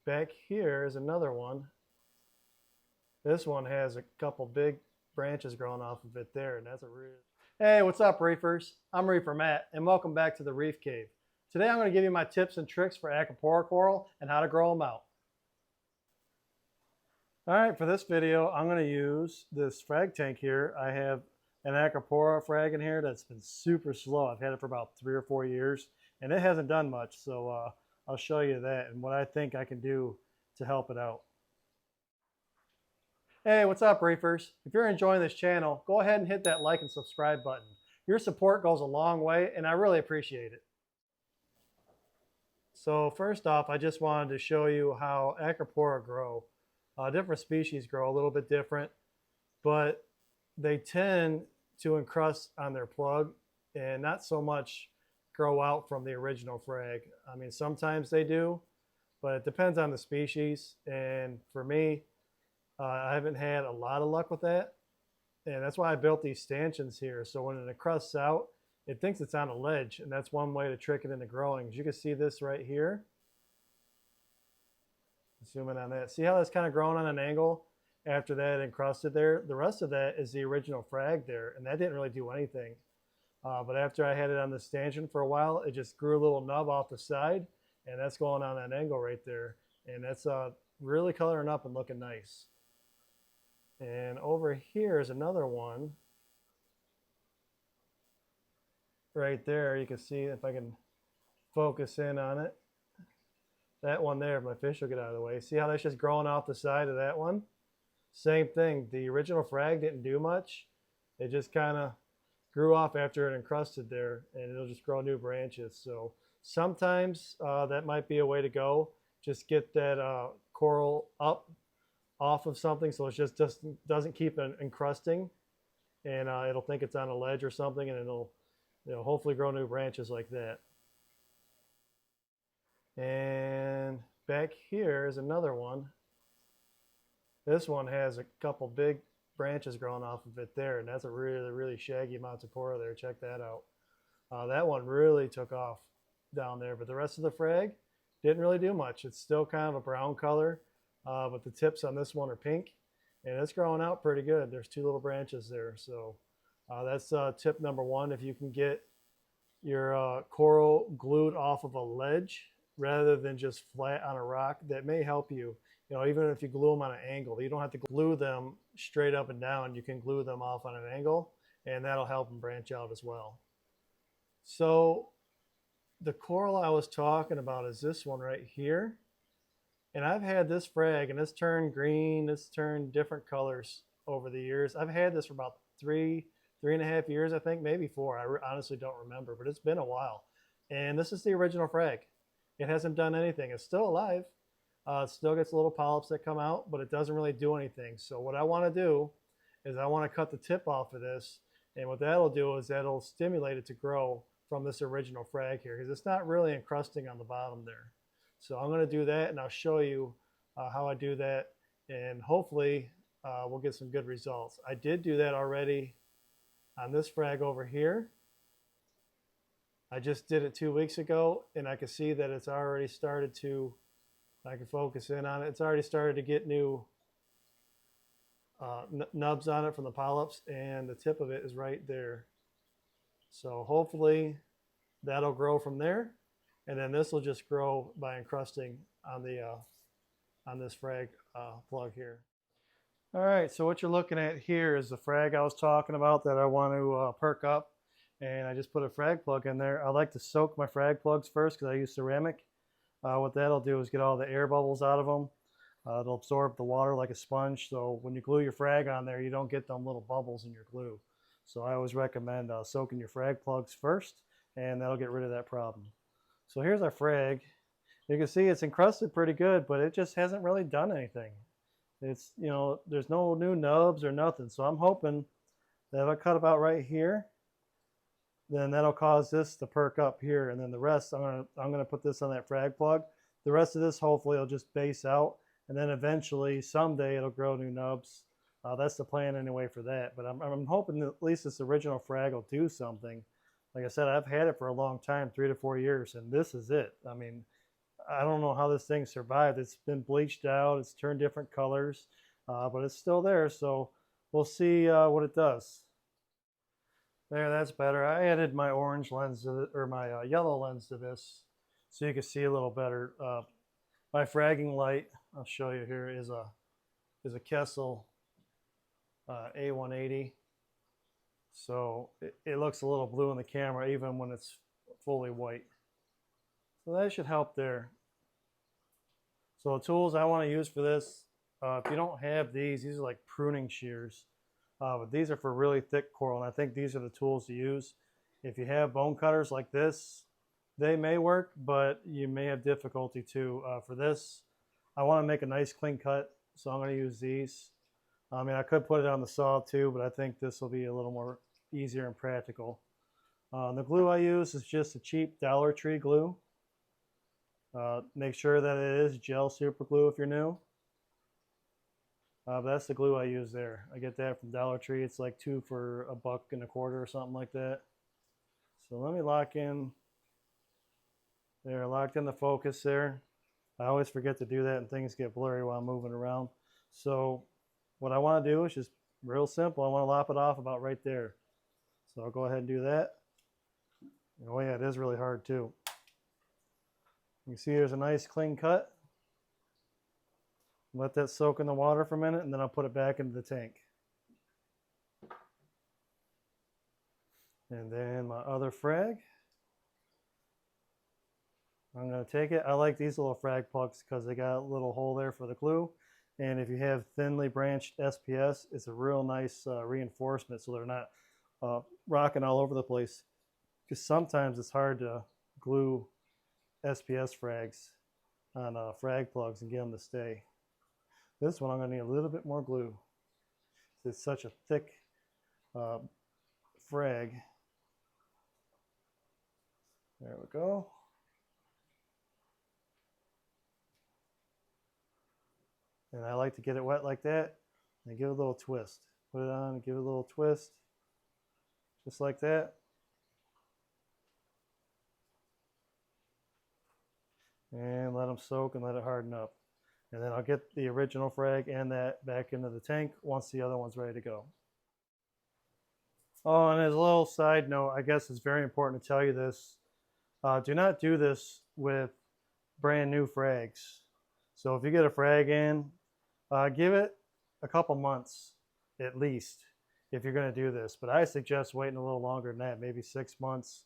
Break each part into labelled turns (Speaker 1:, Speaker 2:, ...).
Speaker 1: back here is another one. This one has a couple big branches growing off of it there, and that's a real... Hey, what's up, Reefers? I'm Reefer Matt, and welcome back to the Reef Cave. Today I'm going to give you my tips and tricks for Acropora coral and how to grow them out. All right, for this video, I'm going to use this frag tank here. I have an Acropora frag in here that's been super slow. I've had it for about 3 or 4 years, and it hasn't done much, so I'll show you that and what I think I can do to help it out. Hey, what's up, Reefers? If you're enjoying this channel, go ahead and hit that like and subscribe button. Your support goes a long way, and I really appreciate it. So first off, I just wanted to show you how Acropora grow. Different species grow a little bit different, but they tend to encrust on their plug and not so much grow out from the original frag. I mean, sometimes they do, but it depends on the species. And for me, I haven't had a lot of luck with that. And that's why I built these stanchions here. So when it encrusts out, it thinks it's on a ledge. And that's one way to trick it into growing. As you can see this right here. Zoom in on that. See how that's kind of growing on an angle after that encrusted there? The rest of that is the original frag there. And that didn't really do anything. But after I had it on the stanchion for a while, it just grew a little nub off the side. And that's going on that angle right there. And that's really coloring up and looking nice. And over here is another one. Right there, you can see if I can focus in on it. That one there, my fish will get out of the way. See how that's just growing off the side of that one? Same thing, the original frag didn't do much. It just kind of grew off after it encrusted there, and it'll just grow new branches. So sometimes that might be a way to go. Just get that coral up off of something so it just doesn't keep encrusting, and it'll think it's on a ledge or something, and it'll hopefully grow new branches like that. And back here is another one. This one has a couple big branches growing off of it there, and that's a really shaggy Acropora there. Check that out. That one really took off down there, but the rest of the frag didn't really do much. It's still kind of a brown color. But the tips on this one are pink, and it's growing out pretty good. There's 2 little branches there. So that's tip number 1. If you can get your coral glued off of a ledge rather than just flat on a rock, that may help you. Even if you glue them on an angle, you don't have to glue them straight up and down. You can glue them off on an angle, and that'll help them branch out as well. So the coral I was talking about is this one right here. And I've had this frag, and it's turned green, it's turned different colors over the years. I've had this for about 3.5 years, I think, maybe 4. I honestly don't remember, but it's been a while. And this is the original frag. It hasn't done anything. It's still alive. It still gets little polyps that come out, but it doesn't really do anything. So what I want to do is I want to cut the tip off of this, and what that'll do is that'll stimulate it to grow from this original frag here, because it's not really encrusting on the bottom there. So I'm going to do that, and I'll show you how I do that, and hopefully we'll get some good results. I did do that already on this frag over here. I just did it 2 weeks ago, and I can see that it's already started to, I can focus in on it, it's already started to get new nubs on it from the polyps, and the tip of it is right there. So hopefully that'll grow from there. And then this will just grow by encrusting on the on this frag plug here. All right, so what you're looking at here is the frag I was talking about that I want to perk up. And I just put a frag plug in there. I like to soak my frag plugs first because I use ceramic. What that'll do is get all the air bubbles out of them. It'll absorb the water like a sponge. So when you glue your frag on there, you don't get them little bubbles in your glue. So I always recommend soaking your frag plugs first, and that'll get rid of that problem. So here's our frag. You can see it's encrusted pretty good, but it just hasn't really done anything. It's, there's no new nubs or nothing. So I'm hoping that if I cut about right here, then that'll cause this to perk up here. And then the rest, I'm gonna put this on that frag plug. The rest of this hopefully will just base out, and then eventually someday it'll grow new nubs. That's the plan anyway for that. But I'm hoping that at least this original frag will do something. Like I said, I've had it for a long time, 3 to 4 years, and this is it. I mean, I don't know how this thing survived. It's been bleached out. It's turned different colors, but it's still there. So we'll see what it does. There, that's better. I added my orange lens to or my yellow lens to this, so you can see a little better. My fragging light, I'll show you here, is a Kessel A180. So it looks a little blue in the camera even when it's fully white. So that should help there. So the tools I want to use for this, if you don't have these are like pruning shears. But these are for really thick coral, and I think these are the tools to use. If you have bone cutters like this, they may work, but you may have difficulty too. For this, I want to make a nice clean cut, so I'm going to use these. I mean, I could put it on the saw too, but I think this will be a little more easier and practical. The glue I use is just a cheap Dollar Tree glue. Make sure that it is gel super glue if you're new. But that's the glue I use there. I get that from Dollar Tree. It's like 2 for $1.25 or something like that. So let me lock in. There, locked in the focus there. I always forget to do that and things get blurry while I'm moving around. So what I want to do is just real simple. I want to lop it off about right there. So I'll go ahead and do that. Oh yeah, it is really hard too. You can see there's a nice clean cut. Let that soak in the water for a minute, and then I'll put it back into the tank. And then my other frag. I'm going to take it. I like these little frag plugs because they got a little hole there for the glue. And if you have thinly branched SPS, it's a real nice reinforcement so they're not rocking all over the place. Because sometimes it's hard to glue SPS frags on frag plugs and get them to stay. This one I'm going to need a little bit more glue. It's such a thick frag. There we go. And I like to get it wet like that and give it a little twist. Put it on and give it a little twist. Just like that. And let them soak and let it harden up. And then I'll get the original frag and that back into the tank once the other one's ready to go. Oh, and as a little side note, I guess it's very important to tell you this. Do not do this with brand new frags. So if you get a frag in, give it a couple months at least if you're going to do this. But I suggest waiting a little longer than that, maybe 6 months,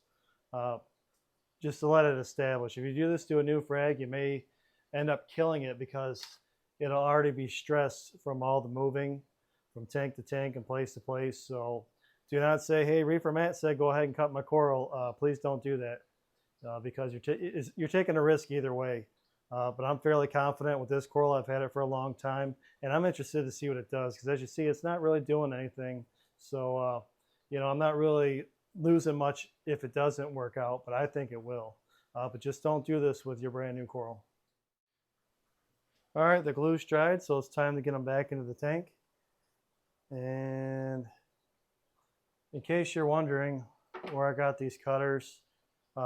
Speaker 1: just to let it establish. If you do this to a new frag, you may end up killing it because it'll already be stressed from all the moving from tank to tank and place to place. So do not say, hey, Reefer Matt said go ahead and cut my coral. Please don't do that because you're taking a risk either way. But I'm fairly confident with this coral. I've had it for a long time, and I'm interested to see what it does because as you see, it's not really doing anything. So, you know, I'm not really losing much if it doesn't work out, but I think it will. But just don't do this with your brand new coral. All right, the glue's dried, so it's time to get them back into the tank. And in case you're wondering where I got these cutters,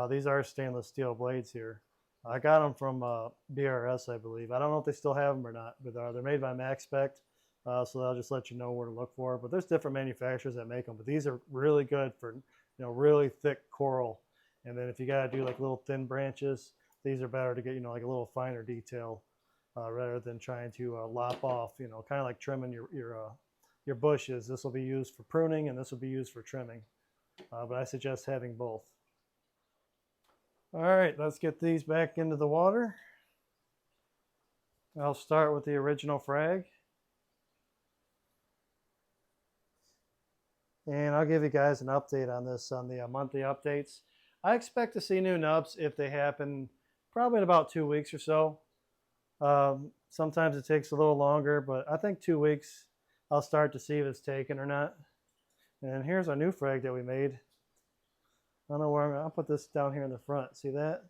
Speaker 1: these are stainless steel blades here. I got them from BRS, I believe. I don't know if they still have them or not, but they're made by MaxSpect, so they'll just let you know where to look for. But there's different manufacturers that make them, but these are really good for, you know, really thick coral. And then if you got to do like little thin branches, these are better to get, you know, like a little finer detail rather than trying to lop off, you know, kind of like trimming your bushes. This will be used for pruning and this will be used for trimming, but I suggest having both. All right, let's get these back into the water. I'll start with the original frag. And I'll give you guys an update on this on the monthly updates. I expect to see new nubs if they happen probably in about 2 weeks or so. Sometimes it takes a little longer, but I think 2 weeks I'll start to see if it's taken or not. And here's our new frag that we made. I don't know where I'll put this down here in the front. See that?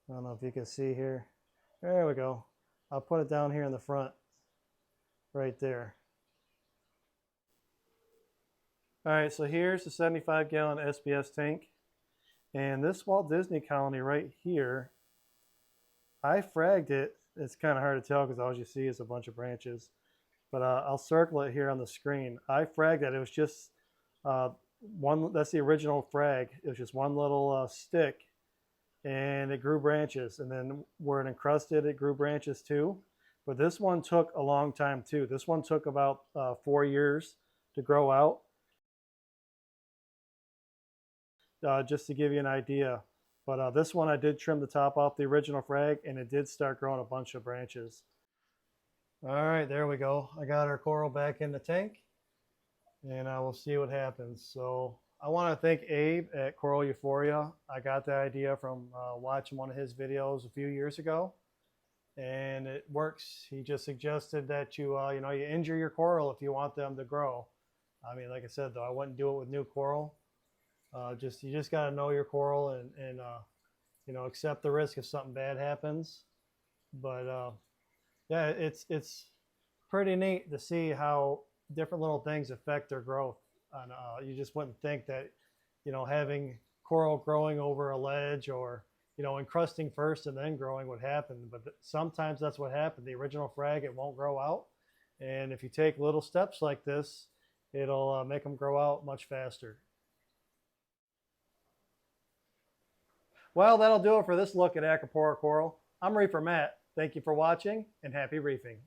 Speaker 1: I don't know if you can see here. There we go. I'll put it down here in the front, right there. All right, so here's the 75-gallon SPS tank. And this Walt Disney colony right here, I fragged it. It's kind of hard to tell because all you see is a bunch of branches. But I'll circle it here on the screen. I fragged it. It was just one, that's the original frag. It was just one little stick, and it grew branches. And then where it encrusted, it grew branches too. But this one took a long time too. This one took about 4 years to grow out. Just to give you an idea. But this one I did trim the top off the original frag, and it did start growing a bunch of branches. All right, there we go. I got our coral back in the tank, and I will see what happens. So I want to thank Abe at Coral Euphoria. I got the idea from watching one of his videos a few years ago, and it works. He just suggested that you injure your coral if you want them to grow. I mean, like I said, though, I wouldn't do it with new coral. You just got to know your coral and accept the risk if something bad happens. But yeah, it's pretty neat to see how different little things affect their growth. And you just wouldn't think that having coral growing over a ledge or encrusting first and then growing would happen. But sometimes that's what happened. The original frag, it won't grow out, and if you take little steps like this, it'll make them grow out much faster. Well, that'll do it for this look at Acropora coral. I'm Reefer Matt. Thank you for watching, and happy reefing.